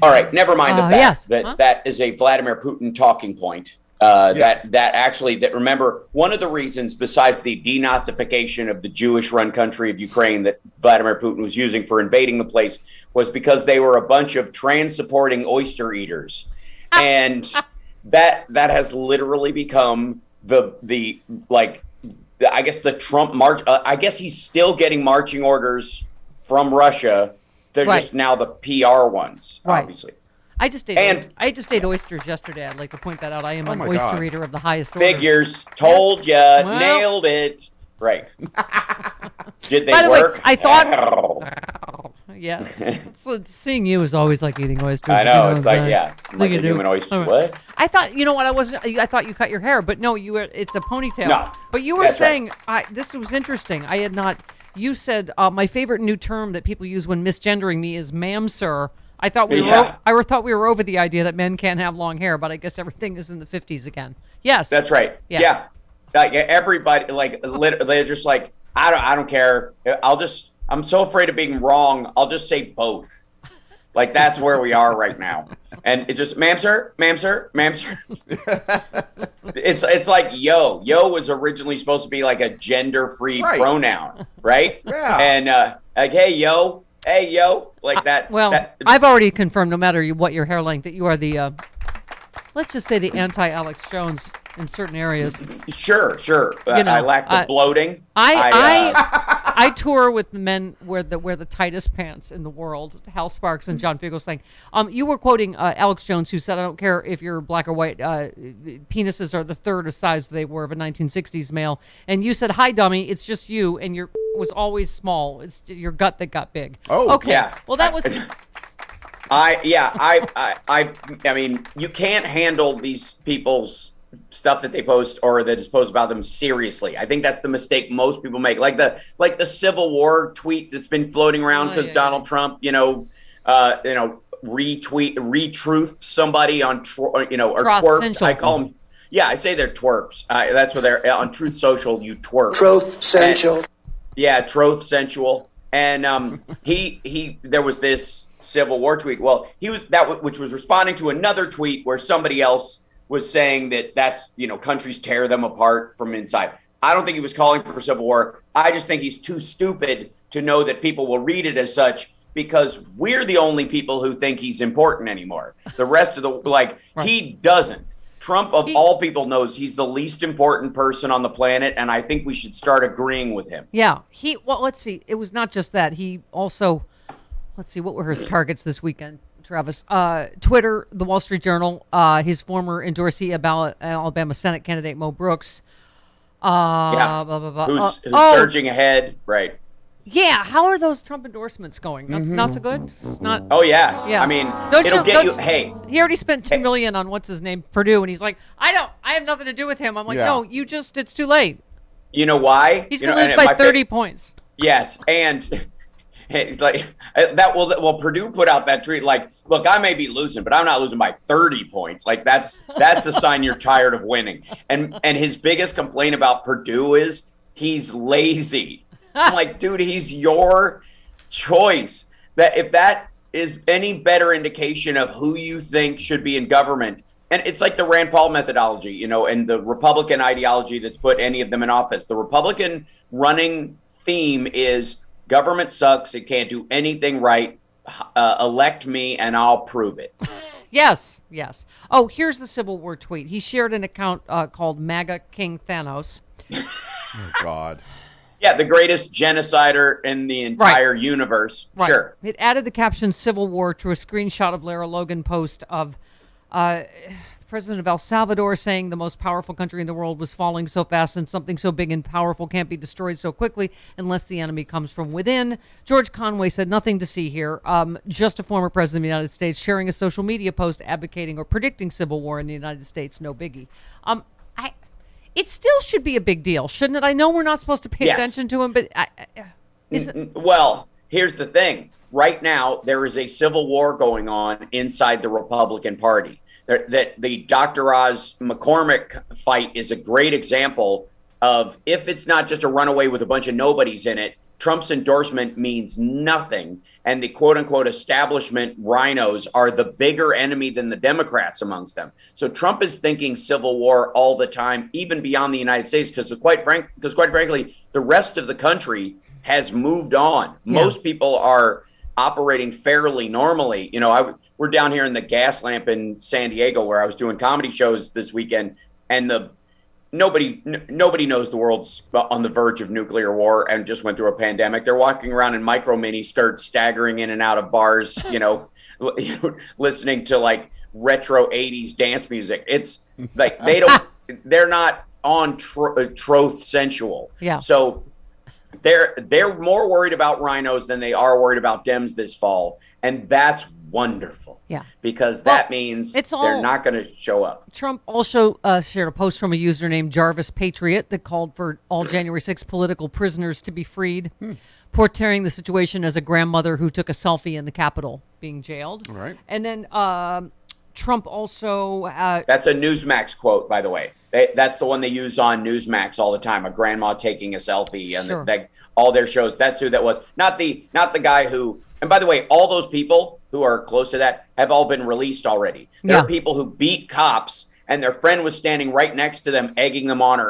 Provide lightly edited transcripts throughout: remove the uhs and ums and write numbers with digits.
All right, never mind the fact yes. that that is a Vladimir Putin talking point. Remember, one of the reasons, besides the denazification of the Jewish-run country of Ukraine that Vladimir Putin was using for invading the place, was because they were a bunch of trans-supporting oyster eaters, and that has literally become the I guess the Trump march. I guess he's still getting marching orders from Russia. They're just now the PR ones, obviously. I just ate oysters yesterday. I'd like to point that out. I am an oyster eater of the highest order. Figures. Told ya. Well, nailed it. Right. Did they By the work? Way, I thought... Yes. Seeing you is always like eating oysters. I know. It's like a human oyster. Right. What? I thought, you know what, I thought you cut your hair, but no, it's a ponytail. No. But you were saying, this was interesting. I had not... You said, my favorite new term that people use when misgendering me is ma'am, sir. I thought we were over the idea that men can't have long hair, but I guess everything is in the 50s again. Yes. That's right. Yeah. Like everybody, like they're just like, I don't care. I'm so afraid of being wrong. I'll just say both. Like that's where we are right now. And it's just ma'am, sir, ma'am, sir, ma'am, sir. It's like yo was originally supposed to be like a gender-free pronoun, right? Yeah. And like hey yo, like that. I've already confirmed, no matter what your hair length, that you are the let's just say the anti-Alex Jones in certain areas. Sure. I lack the bloating. I tour with the men wear the tightest pants in the world. Hal Sparks and John Fugelsang. You were quoting Alex Jones, who said, "I don't care if you're black or white. Penises are the third of size they were of a 1960s male." And you said, "Hi, dummy. It's just you, and your was always small. It's your gut that got big." Oh, okay. Yeah. Well, that was. I mean, you can't handle these people's stuff that they post or that is posted about them seriously. I think that's the mistake most people make. Like the Civil War tweet that's been floating around because Donald Trump, retruth somebody on, or twerp. I call them. Yeah, I say they're twerps. That's what they're on Truth Social. You twerp. Truth sensual. Truth sensual. And there was this Civil War tweet. Well, which was responding to another tweet where somebody else was saying that's countries tear them apart from inside. I don't think he was calling for civil war. I just think he's too stupid to know that people will read it as such, because we're the only people who think he's important anymore. The rest of he doesn't. Trump, of all people, knows he's the least important person on the planet, and I think we should start agreeing with him. Yeah. Let's see. It was not just that. He also, let's see, what were his targets this weekend? Travis, Twitter, the Wall Street Journal, his former endorsee about Alabama Senate candidate Mo Brooks. Blah, blah, blah. Who's surging ahead, right? Yeah, how are those Trump endorsements going? Not so good. It's not. Oh yeah. I mean, Hey, he already spent $2 million on what's his name, Purdue, and he's like, I have nothing to do with him. I'm like, no, it's too late. You know why? He's gonna lose by 30 points. Yes, and. It's like that. Well, Purdue put out that tweet like, "Look, I may be losing, but I'm not losing by 30 points." Like that's a sign you're tired of winning. And his biggest complaint about Purdue is he's lazy. I'm like, dude, he's your choice. That if that is any better indication of who you think should be in government, and it's like the Rand Paul methodology, and the Republican ideology that's put any of them in office. The Republican running theme is, government sucks. It can't do anything right. Elect me and I'll prove it. Yes. Oh, here's the Civil War tweet. He shared an account called MAGA King Thanos. Oh, God. Yeah, the greatest genocider in the entire universe. Right. Sure. It added the caption Civil War to a screenshot of Lara Logan post of the president of El Salvador saying the most powerful country in the world was falling so fast, and something so big and powerful can't be destroyed so quickly unless the enemy comes from within. George Conway said, nothing to see here. Just a former president of the United States sharing a social media post advocating or predicting civil war in the United States. No biggie. It still should be a big deal, shouldn't it? I know we're not supposed to pay attention to him, but well, here's the thing. Right now, there is a civil war going on inside the Republican Party. That the Dr. Oz McCormick fight is a great example of, if it's not just a runaway with a bunch of nobodies in it, Trump's endorsement means nothing, and the quote-unquote establishment rhinos are the bigger enemy than the Democrats amongst them. So Trump is thinking civil war all the time, even beyond the United States, because quite frankly, the rest of the country has moved on. Yeah. Most people are operating fairly normally. We're down here in the gas lamp in San Diego where I was doing comedy shows this weekend, and nobody knows the world's on the verge of nuclear war and just went through a pandemic. They're walking around in micro mini skirts, staggering in and out of bars, listening to like retro 80s dance music. It's like they're not on troth sensual. Yeah. So they're more worried about rhinos than they are worried about Dems this fall. And that's wonderful. Yeah. Because that means they're not going to show up. Trump also shared a post from a user named Jarvis Patriot that called for all January 6th political prisoners to be freed, portraying the situation as a grandmother who took a selfie in the Capitol being jailed. Right. And then Trump also... That's a Newsmax quote, by the way. That's the one they use on Newsmax all the time, a grandma taking a selfie. And Sure. all their shows, that's who that was. Not the guy who... And by the way, all those people who are close to that have all been released already. There are people who beat cops and their friend was standing right next to them, egging them on,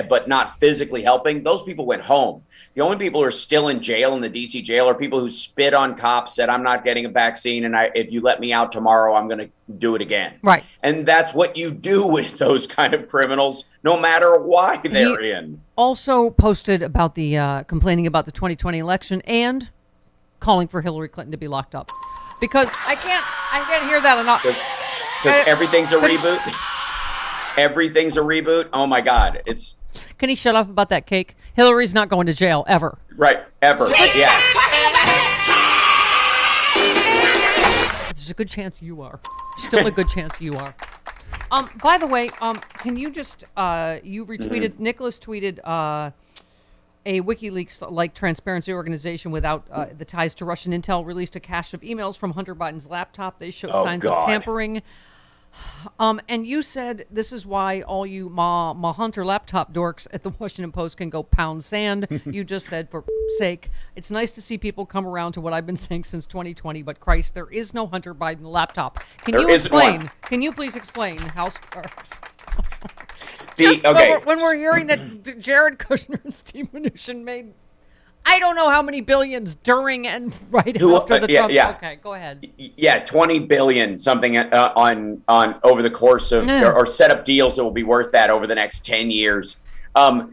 but not physically helping. Those people went home. The only people who are still in jail in the D.C. jail are people who spit on cops, said, I'm not getting a vaccine, and if you let me out tomorrow, I'm going to do it again. Right. And that's what you do with those kind of criminals, no matter why they're in. Also posted about the complaining about the 2020 election and calling for Hillary Clinton to be locked up, because I can't hear that enough. Because everything's a reboot. Everything's a reboot. Oh my God! Can he shut up about that cake? Hillary's not going to jail ever. Right, ever. Yeah. There's a good chance you are. Still a good chance you are. By the way, can you just you retweeted? Nicholas tweeted. A WikiLeaks-like transparency organization without the ties to Russian intel released a cache of emails from Hunter Biden's laptop. They show signs of tampering. And you said this is why all you Ma Hunter laptop dorks at the Washington Post can go pound sand. You just said, for sake, it's nice to see people come around to what I've been saying since 2020, but Christ, there is no Hunter Biden laptop. Can you explain? Can you please explain, Hal Sparks? When we're hearing that Jared Kushner and Steve Mnuchin made, I don't know how many billions during and right after the Trump. Yeah. Okay, go ahead. Yeah, 20 billion something on over the course of or set up deals that will be worth that over the next 10 years. The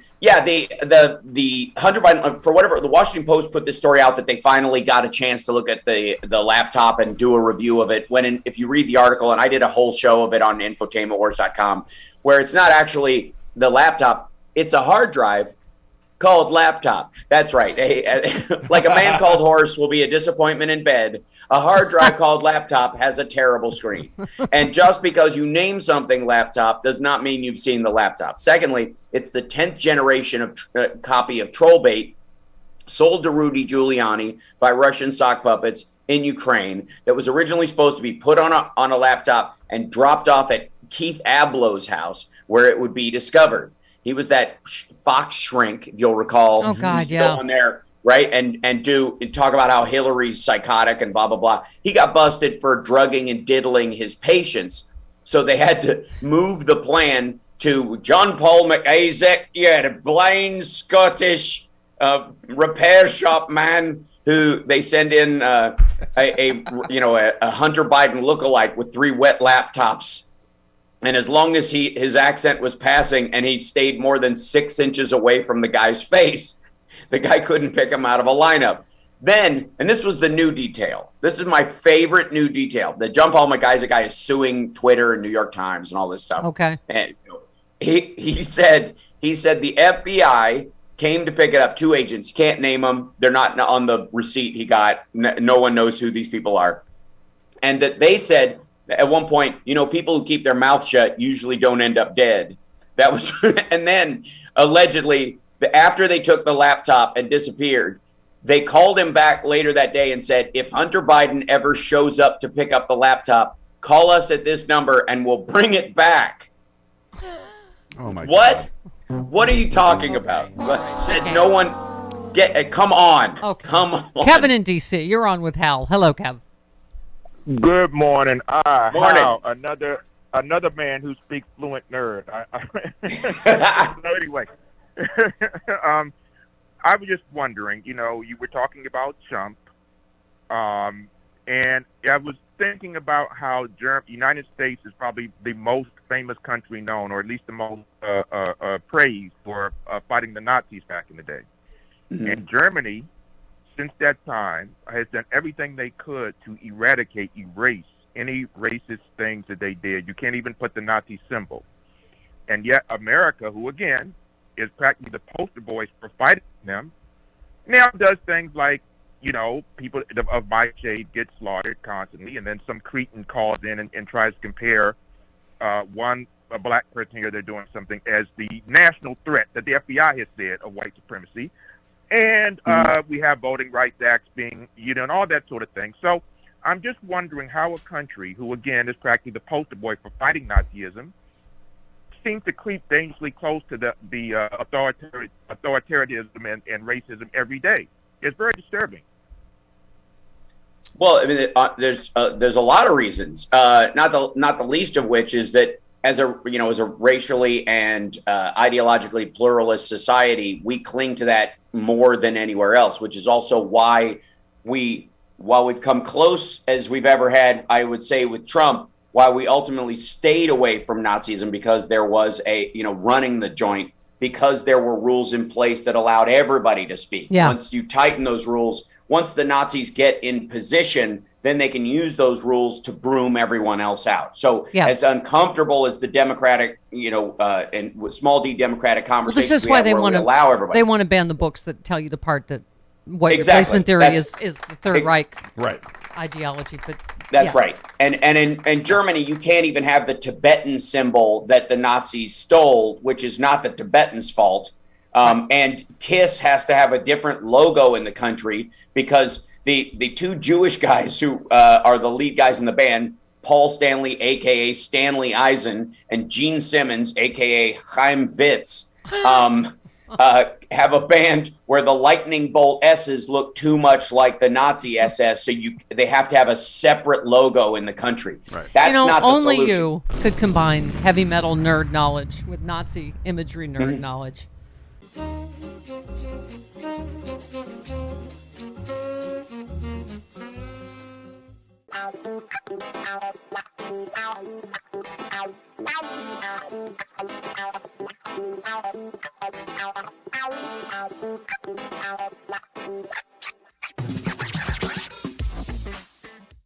Hunter Biden, for whatever, the Washington Post put this story out that they finally got a chance to look at the laptop and do a review of it. If you read the article, and I did a whole show of it on infotainmentwars.com, where it's not actually the laptop, it's a hard drive called laptop. That's right. Like a man called horse will be a disappointment in bed. A hard drive called laptop has a terrible screen. And just because you name something laptop does not mean you've seen the laptop. Secondly, it's the 10th generation of copy of Trollbait sold to Rudy Giuliani by Russian sock puppets in Ukraine that was originally supposed to be put on a laptop and dropped off at Keith Ablow's house where it would be discovered. He was that fox shrink, if you'll recall. Oh God, yeah. Go on there, right, and talk about how Hillary's psychotic and blah blah blah. He got busted for drugging and diddling his patients, so they had to move the plan to John Paul McIsaac, the blind Scottish repair shop man who they send in a Hunter Biden lookalike with 3 wet laptops. And as long as his accent was passing and he stayed more than 6 inches away from the guy's face, the guy couldn't pick him out of a lineup. Then, and this was the new detail. This is my favorite new detail. The John Paul McIsaac guy is suing Twitter and New York Times and all this stuff. Okay. And he said the FBI came to pick it up. 2 agents. You can't name them. They're not on the receipt he got. No one knows who these people are. And that they said, at one point, people who keep their mouth shut usually don't end up dead. That was, and then allegedly, after they took the laptop and disappeared, they called him back later that day and said, if Hunter Biden ever shows up to pick up the laptop, call us at this number and we'll bring it back. Oh my God. God. What are you talking about? Said no one. Come on. Okay. Come on. Kevin in D.C., you're on with Hal. Hello, Kev. Good morning. Morning. Hal, another man who speaks fluent nerd. So anyway, I was just wondering. You were talking about Trump, and I was thinking about how United States is probably the most famous country known, or at least the most praised for fighting the Nazis back in the day. Mm-hmm. And Germany, since that time, has done everything they could to erase any racist things that they did. You can't even put the Nazi symbol. And yet America, who again is practically the poster boys for fighting them, now does things like, people of my shade get slaughtered constantly, and then some cretin calls in and tries to compare a black person here, they're doing something, as the national threat that the FBI has said of white supremacy. And we have voting rights acts being, and all that sort of thing. So I'm just wondering how a country who, again, is practically the poster boy for fighting Nazism seems to creep dangerously close to the authoritarianism and racism every day. It's very disturbing. Well, I mean, there's a lot of reasons. Not the least of which is that as a racially and ideologically pluralist society, we cling to that more than anywhere else, which is also why while we've come close as we've ever had, I would say with Trump, why we ultimately stayed away from Nazism, because there was running the joint, because there were rules in place that allowed everybody to speak. Yeah. Once you tighten those rules, once the Nazis get in position, then they can use those rules to broom everyone else out. So as uncomfortable as the Democratic, and with small d Democratic conversations, this is why they want to allow everybody. They want to ban the books that tell you the part that white Exactly. replacement theory is the Third Reich Right. ideology. But that's right. And in Germany, you can't even have the Tibetan symbol that the Nazis stole, which is not the Tibetans' fault. And KISS has to have a different logo in the country, because the two Jewish guys who are the lead guys in the band, Paul Stanley, a.k.a. Stanley Eisen, and Gene Simmons, a.k.a. Chaim Witz, have a band where the lightning bolt S's look too much like the Nazi SS, so they have to have a separate logo in the country. Right. That's not the only solution. you could combine heavy metal nerd knowledge with Nazi imagery nerd knowledge.